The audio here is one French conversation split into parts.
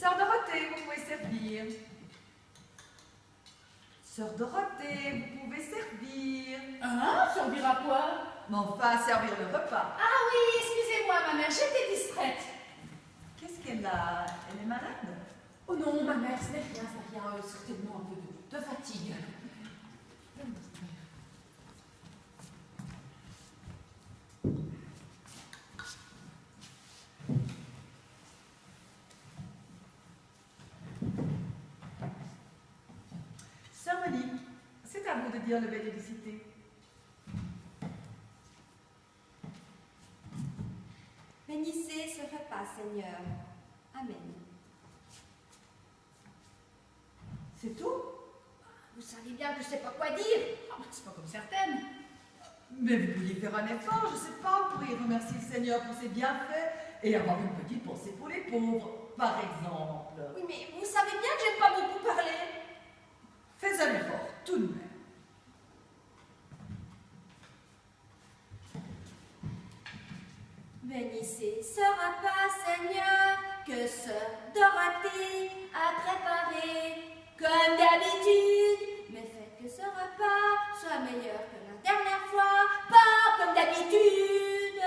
Sœur Dorothée, vous pouvez servir. Sœur Dorothée, vous pouvez servir. Hein? Servir à quoi? Mais enfin, servir le repas. Ah oui, excusez-moi, ma mère, j'étais distraite. Qu'est-ce qu'elle a? Elle est malade? Oh non, ma mère, ce n'est rien, certainement un peu de fatigue. Sœur Monique, c'est à vous de dire le bénédicité. Bénissez ce repas, Seigneur. Amen. C'est tout? Vous savez bien que je ne sais pas quoi dire. Ah, c'est pas comme certaines. Mais vous pourriez faire un effort, je ne sais pas, vous pourriez remercier le Seigneur pour ses bienfaits et avoir une petite pensée pour les pauvres, par exemple. Oui, mais vous savez bien que j'aime pas beaucoup parler. Faites un effort, tout de même. Bénissez ce repas, Seigneur, que sœur Dorothée a préparé comme d'habitude. Mais faites que ce repas soit meilleur que la dernière fois, pas comme d'habitude.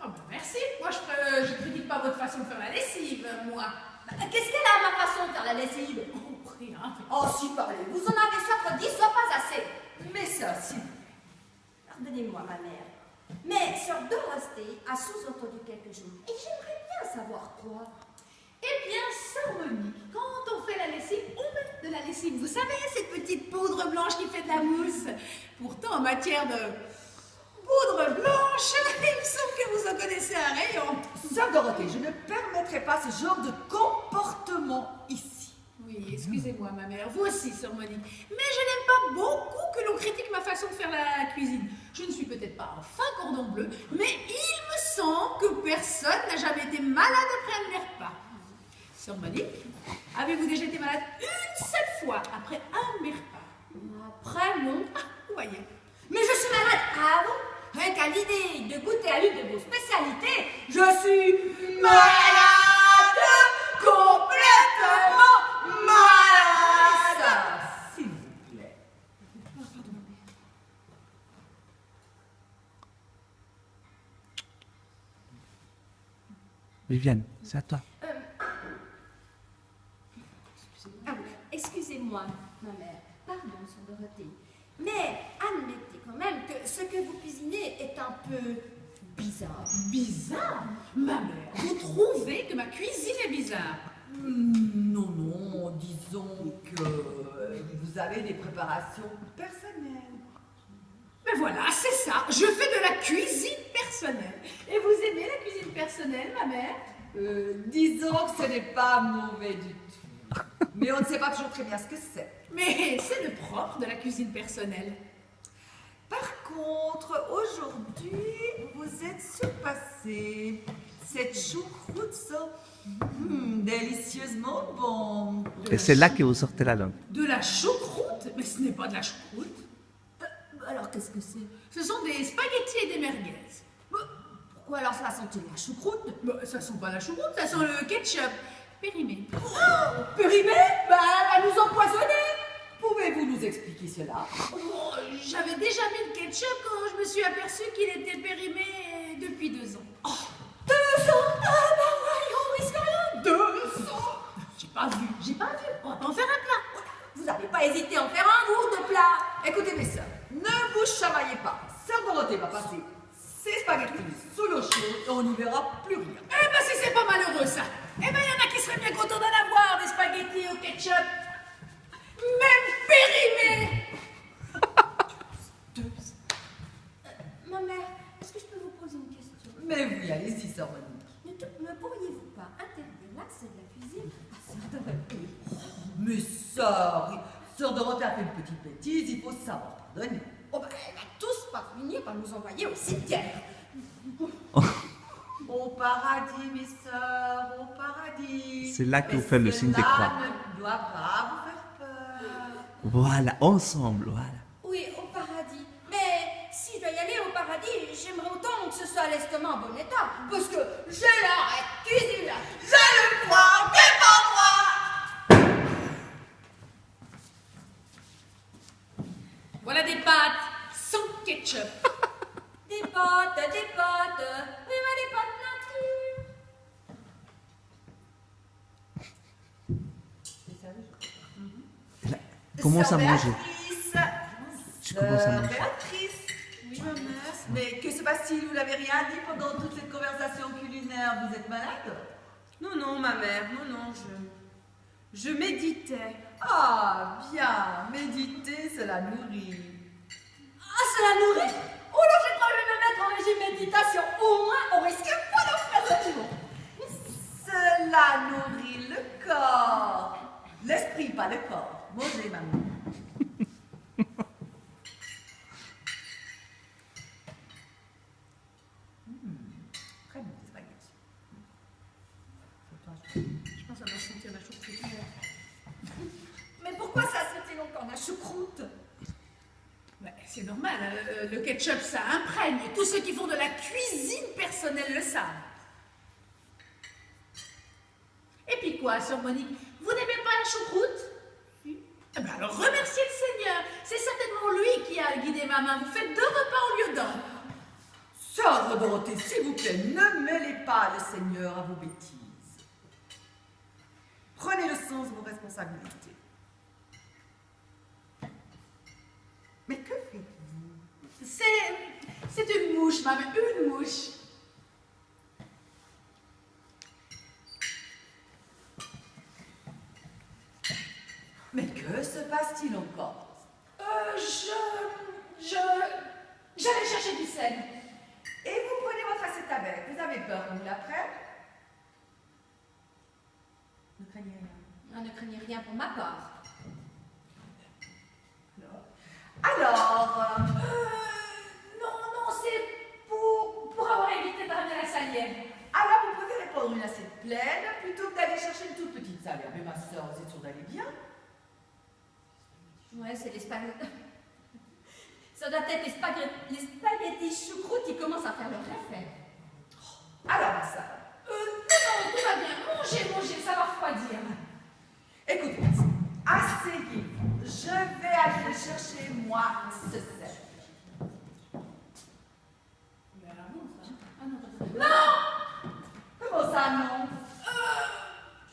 Oh ben merci, moi je critique pas votre façon de faire la lessive, moi. Qu'est-ce qu'elle a, ma façon de faire la lessive? Oh, rien. Oh, si parlez, vous en avez soit dit, soit pas assez. Mais ça, si. Pardonnez-moi, ma mère. Mais sœur Dorothée a sous-entendu quelque chose. Et j'aimerais bien savoir quoi. Eh bien, sœur Monique, quand on fait la lessive, on met de la lessive. Vous savez, cette petite poudre blanche qui fait de la mousse. Pourtant, en matière de poudre blanche, il me semble que vous en connaissez un rayon. Sœur Dorothée, je ne permettrai pas ce genre de comportement ici. Oui, excusez-moi, ma mère, vous aussi, sœur Monique. Mais je n'aime pas beaucoup que l'on critique ma façon de faire la cuisine. Je ne suis peut-être pas un fin cordon bleu, mais il me semble que personne n'a jamais été malade après un de mes repas. Sœur Monique, avez-vous déjà été malade une seule fois après un de mes repas? Après, non. Ah, vous voyez. Mais je suis malade. Ah bon? Rien qu'à l'idée de goûter à l'une de vos spécialités, je suis malade, complètement malade. S'il vous plaît. Viviane, c'est à toi. Excusez-moi, ma mère. Pardon, sœur Dorothée. Mais admettez quand même que ce que vous cuisinez est un peu bizarre. Bizarre? Ma mère, vous trouvez que ma cuisine est bizarre? Non, non, disons que vous avez des préparations personnelles. Mais voilà, c'est ça, je fais de la cuisine personnelle. Et vous aimez la cuisine personnelle, ma mère? Disons que ce n'est pas mauvais du tout. Mais on ne sait pas toujours très bien ce que c'est. Mais c'est le propre de la cuisine personnelle. Par contre, aujourd'hui, vous êtes surpassé. Cette choucroute sent délicieusement bon. Et c'est là que vous sortez la langue. De la choucroute? Mais ce n'est pas de la choucroute. Alors qu'est-ce que c'est? Ce sont des spaghettis et des merguez. Pourquoi alors ça sent-il la choucroute? Bah, ça sent pas la choucroute, ça sent le ketchup. Périmé. Oh, périmé? Bah, elle va nous empoisonner. Pouvez-vous nous expliquer cela? Oh, j'avais déjà mis le ketchup quand je me suis aperçue qu'il était périmé depuis 2 ans. Oh, 2 ans? Ah bah voyons, on risque rien. 2 ans? J'ai pas vu. On va pas en faire un plat. Vous n'avez pas hésité à en faire un goût de plat. Écoutez mes sœurs, ne vous chamaillez pas. Sœur Dorothée va passer ses spaghettis sous l'eau chaude et on n'y verra plus rien. Eh ben si c'est pas malheureux ça. Eh ben il y en a qui seraient bien contents d'en avoir des spaghettis au ketchup. Même périmés. Ma mère, est-ce que je peux vous poser une question? Mais oui, allez-y, sœur Monique. Ne pourriez-vous pas interdire l'accès de la cuisine à sœur Dorothée? Mais sœur Dorothée a fait une petite bêtise, il faut savoir pardonner. Oh bah, elle va tous pas finir par nous envoyer au cimetière. Au paradis, mes sœurs, au paradis. C'est là que vous faites le signe des croix. Cela ne doit pas vous faire peur. Voilà, ensemble, voilà. Oui, au paradis. Mais si je dois y aller au paradis, j'aimerais autant que ce soit l'estomac en bon état. Parce que j'ai la cuisine, j'ai le foie commences à Sœur manger. Béatrice. Tu commences à Sœur manger. Béatrice. Oui, ma mère. Mais que se passe-t-il? Vous n'avez rien dit pendant toute cette conversation culinaire? Vous êtes malade? Non, non, ma mère, non, non, je méditais. Ah, bien. Méditer, cela nourrit. Ah, cela nourrit. Oh là, je crois que je vais me mettre en régime méditation. Au moins, on risque pas d'en faire de tout. Cela nourrit le corps. L'esprit, pas le corps. Mangez, maman. Très bon, c'est spaghetti. Je pense que ça va sentir la choucroute. Mais pourquoi ça se long encore la choucroute? Ouais, c'est normal, le ketchup ça imprègne. Tous ceux qui font de la cuisine personnelle le savent. Et puis quoi, sœur Monique, vous n'aimez pas la choucroute? Eh ben alors remerciez le Seigneur. C'est certainement lui qui a guidé ma main. Vous faites 2 repas au lieu d'un. Sœur Dorothée, s'il vous plaît, ne mêlez pas le Seigneur à vos bêtises. Prenez le sens de vos responsabilités. Mais que faites-vous? C'est une mouche, maman, une mouche. Mais que se passe-t-il encore? J'allais chercher du sel. Et vous prenez votre assiette avec. Vous avez peur qu'on vous la prenne? Ne craignez rien. Ah, ne craignez rien pour ma part. Alors, Non, c'est pour avoir évité de ramener la salière. alors vous préférez prendre une assiette pleine plutôt que d'aller chercher une toute petite salière. Mais ma soeur, vous êtes sûre d'aller bien? Ouais, c'est les spaghettis. Ça doit être les spaghettis choucroute qui commencent à faire leur effet. Alors, ma soeur, Non, tout va bien. Mangez, ça va refroidir. écoutez, asseyez-vous. Je vais aller le chercher, moi, ce sel. Mais alors non, ça. Ah non, Non! Comment ça, non?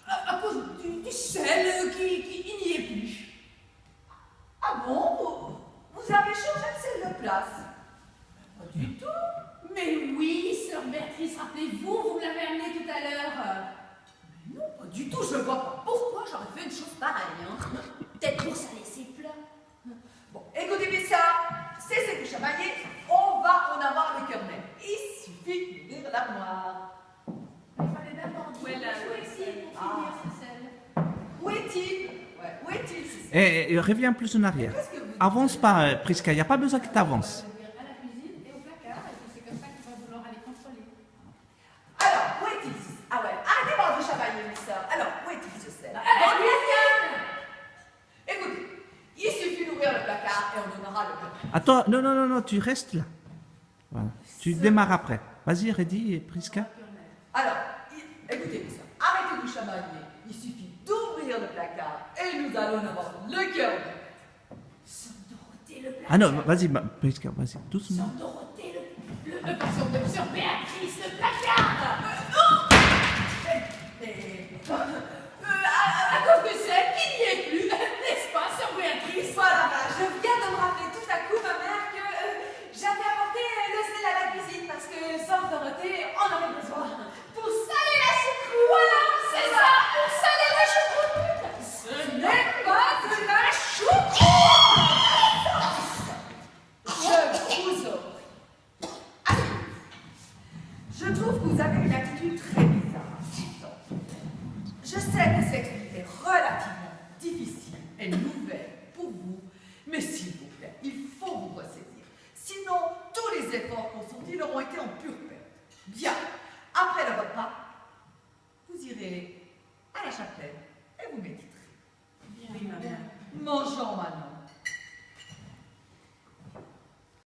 à cause du sel qui n'y est plus. Ah bon? Vous avez changé de sel de place? Pas du tout. Mais oui, sœur Béatrice, rappelez-vous, vous me l'avez amené tout à l'heure. Non, pas du tout. Je vois pas pourquoi j'aurais fait une chose pareille. Hein. Peut-être pour saler ses plats. Bon, écoutez bien ça. Cessez de chamailler. On va en avoir le cœur net. Il suffit d'ouvrir l'armoire. Il fallait d'abord dire Ouais, là, où est-il pour finir ce sel. Où est-il? Ouais, où est-il, ce sel? Reviens plus en arrière. Qu'est-ce que vous dites? Avance pas, Prisca, il n'y a pas besoin que tu avances. À la cuisine et au placard, et puis c'est comme ça qu'il va vouloir aller contrôler. Alors, où est-il, ce sel? Ah ouais, arrêtez-moi de chamailler, mes sœurs. Alors, où est-il, ce sel? Dans le placard. Écoutez, il suffit d'ouvrir le placard et on donnera le cœur net. Attends, non, tu restes là. Voilà. Tu démarres après. Vas-y, Reddy et Prisca. Alors, écoutez, mes sœurs, arrêtez de chamailler. Il suffit d'ouvrir le placard et nous allons avoir le cœur net. Sœur Dorothée, le placard. Ah non, vas-y, Prisca, vas-y, Sœur doucement. Dorothée, Sœur Béatrice, le placard. À cause du sel qui n'y est plus, n'est-ce pas, sœur Béatrice? Voilà, je viens de me rappeler tout à coup, ma mère, que j'avais apporté le sel à la cuisine parce que sœur Dorothée en avait besoin. Pour saler la choucroute. Voilà, c'est ça, pour saler la choucroute. Ce n'est pas de la choucroute. Je vous offre. Allez. Je trouve que vous avez une attitude très bizarre. Je sais que cette vie est relativement difficile et nouvelle pour vous, mais s'il vous plaît, il faut vous ressaisir. Sinon, tous les efforts consentis auront été en pure perte. Bien,